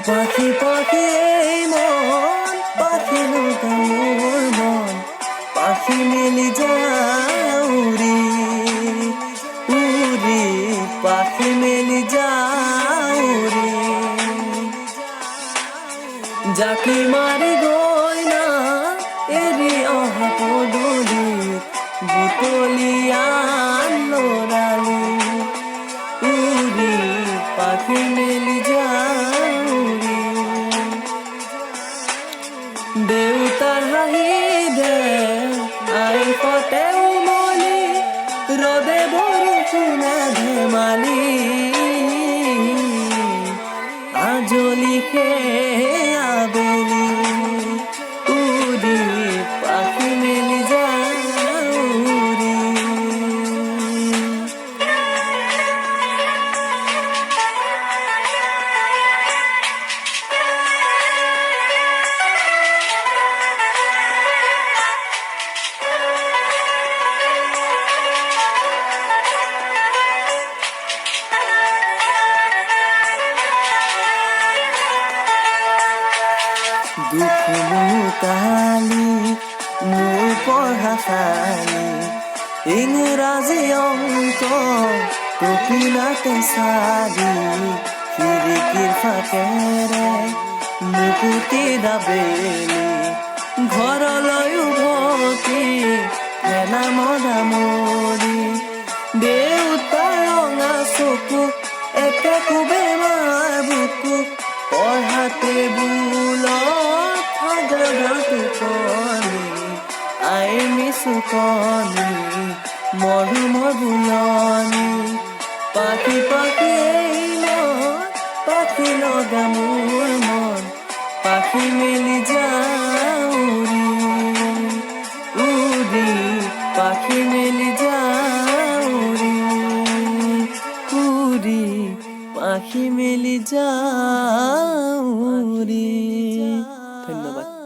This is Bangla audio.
পাখি পাখি এই মন পাখি নৌকা মোর মন পাখি মেলি যাউরি উরি পাখি মেলি যাউরি জাকি মারি গই না এরি অহা পদলি বুতলিয়া লোরালি উরি পাখি মেলি যাউরি দেউতার হাহি দে আই ফটে উমলি রদে বরষুণে ধেমালি আজলি খে আবেলি উরি পাখি মেলি যাউরি দুখ মুতালি মোৰ পঢ়া খালি ইংৰাজী অংক টপিনাতে চালি খিৰিকীৰ ফাকেৰে মুকুতি দাবেলি ঘৰলৈ উভতি ফেনা মদা মৰি দেউতাৰ ৰঙা চকু একে কোবে মাৰ বুকু পঢ়াতে বুলত টোপনি আই মিচুকনি মধুমৰ বুলনি পাখি পাখি এই মন পাখি লগা মোৰ মন পাখি মেলি যাউৰি উৰি পাখি মেলি যাউৰি উৰি পাখি মেলি যাউৰি। ধন্যবাদ।